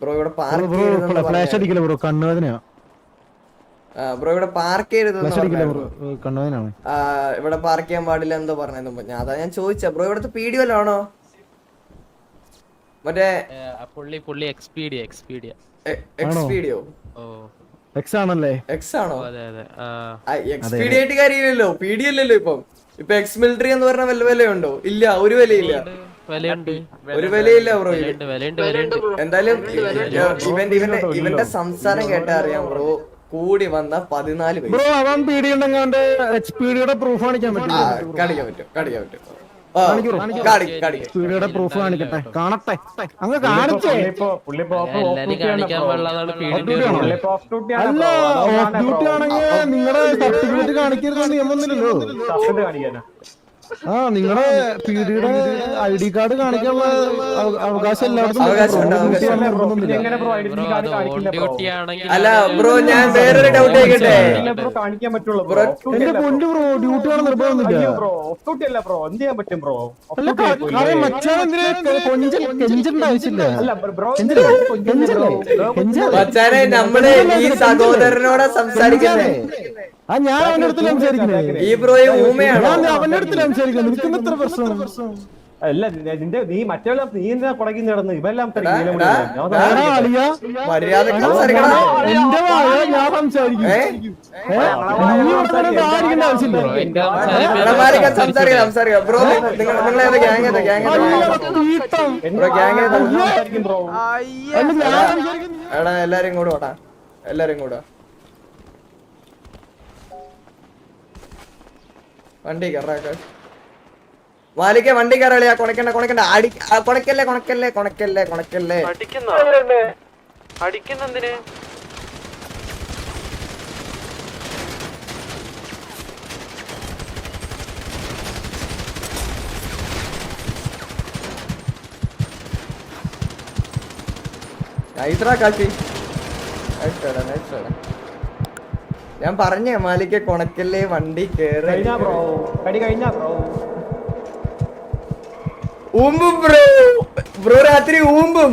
Bro ഇവിടെ park ചെയ്തെന്ന് flash അടിക്കില്ല ബ്രോ, കണ്ണുവേദനയാ. ബ്രോ ഇവിടെ പാർക്ക് ചെയ്തെന്ന് ബ്രോ, കണ്ണുവേദനയാണ്. ഇവിടെ പാർക്ക് ചെയ്യാൻ പാടില്ല എന്തോ പറഞ്ഞു. അതാ ഞാൻ ചോദിച്ച ബ്രോ ഇവിടുത്തെ പീഡി വല്ലോ ആണോ? മറ്റേ പുള്ളി എക്സ്പീഡിയോ. എക്സ് ആണല്ലേ? എക്സ് ആണോ? അതെ അതെ. എക്സ്പീഡി ആയിട്ട് കാര്യമില്ലല്ലോ, പീഡി അല്ലല്ലോ. ഇപ്പൊ എക്സ് മിലിറ്ററി എന്ന് പറഞ്ഞ വല്ല വിലയുണ്ടോ? ഇല്ല, ഒരു വിലയില്ല. ഒരു വിലയില്ല ബ്രോ. എന്തായാലും ഇവന്റെ സംസാരം കേട്ടാ അറിയാം ബ്രോ, കൂടി വന്ന 14 പൈസ. ബ്രോ അവൻ പീഡി ഉണ്ടെങ്കിൽ എക്സ്പീഡിയുടെ പ്രൂഫ് കാണിക്കാൻ പറ്റും. കാണിക്കാൻ പറ്റും. പീഡിയുടെ പ്രൂഫ് കാണിക്കട്ടെ, കാണട്ടെ. അങ്ങ് കാണിച്ചേ. അല്ല, ഓഫ് ഡ്യൂട്ടി ആണെങ്കിൽ നിങ്ങളുടെ സർട്ടിഫിക്കറ്റ് കാണിക്കരുത് നിയമമൊന്നുമില്ലല്ലോ. നിങ്ങളുടെ പീഡിയുടെ ID കാർഡ് കാണിക്കാനുള്ള അവകാശം എല്ലാവർക്കും. അല്ല ബ്രോ, ഞാൻ വേറൊരു ഡൗട്ട് ചോദിക്കട്ടെ? എന്റെ പൊന്നു ബ്രോ, ഡ്യൂട്ടി ആണ് നിർബന്ധമൊന്നുമില്ല. മച്ചാനെന്തിനാ ആവശ്യമില്ല. മച്ചാനെ, നമ്മള് ഈ സഹോദരനോടാ സംസാരിക്കുന്നേ. ഞാൻ അവന്റെ അടുത്ത് സംസാരിക്കുന്നത്. ഈ ബ്രോയെ ഊമയാണ്. അവന്റെ അടുത്ത് സംസാരിക്കുന്നത്. നിനക്ക് എത്ര പ്രശ്നം? അല്ല നിന്റെ നീ മറ്റേ നീ എന്താ കുടക്കി നടന്ന് ഇവെല്ലാം മര്യാദ ഞാൻ സംസാരിക്കും. സംസാരിക്കാം ബ്രോ. നിങ്ങളേതാ ഗ്യാങ്? എടാ എല്ലാരും കൂടെ ഓടാ, എല്ലാരും കൂടെ വണ്ടി കയറാക്ക. മാലിക്ക വണ്ടി കയറിയാ. കൊണക്കണ്ട കൊണക്കല്ലേ. അടിക്കുന്നെന്തിന്? ഞാൻ പറഞ്ഞ മാലിക്ക കൊണക്കല്ലേ, വണ്ടി കേറി. ഊമ്പും ബ്രോ രാത്രി ഊമ്പും.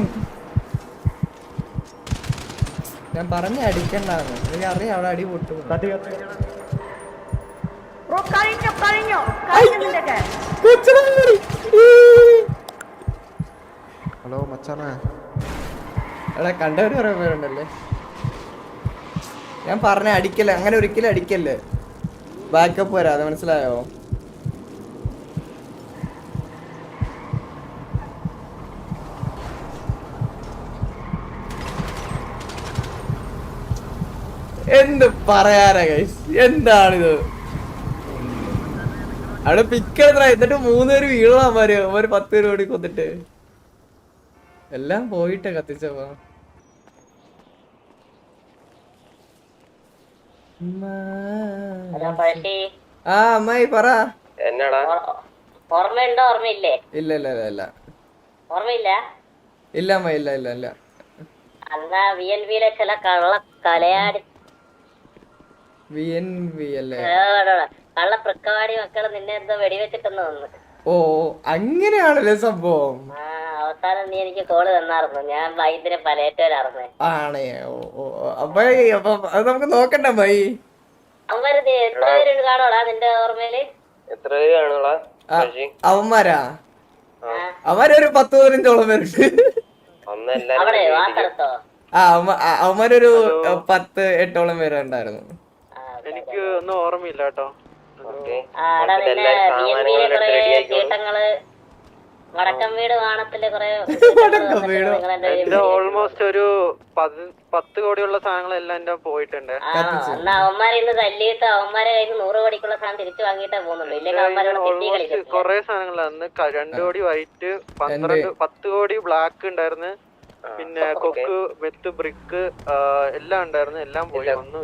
ഞാൻ പറഞ്ഞ അടിക്കണ്ടാന്ന്. എനിക്ക് അറിയാം അവിടെ അടി പൊട്ടും. ഹലോ മച്ചാനെ. എടാ കണ്ടവര് കുറെ പേരുണ്ടല്ലേ. ഞാൻ പറഞ്ഞ അടിക്കല്ലേ, അങ്ങനെ ഒരിക്കലും അടിക്കല്ലേ. ബാക്കപ്പ് വരാതെ, മനസ്സിലായോ? എന്ത് പറയാനാ ഗൈസ്, എന്താണിത്? അവിടെ പിക്കെത്ര, എന്നിട്ട് 3 പേര് വീഴാമാര് 10 പേര് ഓടി കൊന്നിട്ട് എല്ലാം പോയിട്ട് കത്തിച്ചപ്പോ. അമ്മായി പറ. എന്നാടാ ഓർമ്മയുണ്ടോ? ഓർമ്മയില്ലേ? ഇല്ല ഓർമ്മയില്ല. ഇല്ല അമ്മ, ഇല്ല. അന്നാ VNVയിലെ ചില കള്ള കലയാടി അല്ലേ? കള്ള പ്രക്കാടി മക്കള് നിന്നെ എന്തോ വെടിവെച്ചിട്ടെന്ന് വന്ന്. ഓ അങ്ങനെയാണല്ലേ സംഭവം. അവസാനം നീ എനിക്ക് കോള് തന്നായിരുന്നു. ഞാൻ ഭയങ്കര പലേറ്റവരായിരുന്നേ. ആണേ? ഓ അപ്പൊ അത് നമുക്ക് നോക്കണ്ട അമ്മായി. അവന്മാര് എത്ര പേര് കാണോടാ നിന്റെ ഓർമ്മയില്? എത്ര പേര് കാണുള്ളാ? അവന്മാരൊരു 10-15ഓളം പേരുണ്ട്. അവിടെ വാർത്തെടുത്തോ? അവന്മാരൊരു 10-8ഓളം പേരുണ്ടായിരുന്നു. എനിക്ക് ഒന്നും ഓർമ്മയില്ല കേട്ടോ. ചീട്ടങ്ങള് വടക്കം വീട് വാണത്തില് കൊറേ ഓൾമോസ്റ്റ് ഒരു 10 കോടിയുള്ള സാധനങ്ങളെല്ലാം എന്റെ പോയിട്ടുണ്ട്. എന്നാ അവന്മാരെ ഇന്ന് തല്ലിയിട്ട് അവന്മാരെ കയ്യിൽ 100 കോടിക്കുള്ള സാധനം തിരിച്ചു വാങ്ങിയിട്ടേ പോകുന്നുള്ളൂ. ഇല്ലെങ്കിൽ അവന്മാരോട് കൊറേ സാധനങ്ങളാണ്. 2 കോടി വൈറ്റ്, 10 കോടി ബ്ലാക്ക് ഉണ്ടായിരുന്നു. പിന്നെ കൊക്ക്, വെത്ത്, ബ്രിക്ക് എല്ലാം ഉണ്ടായിരുന്നു. എല്ലാം പോയി. ഒന്നും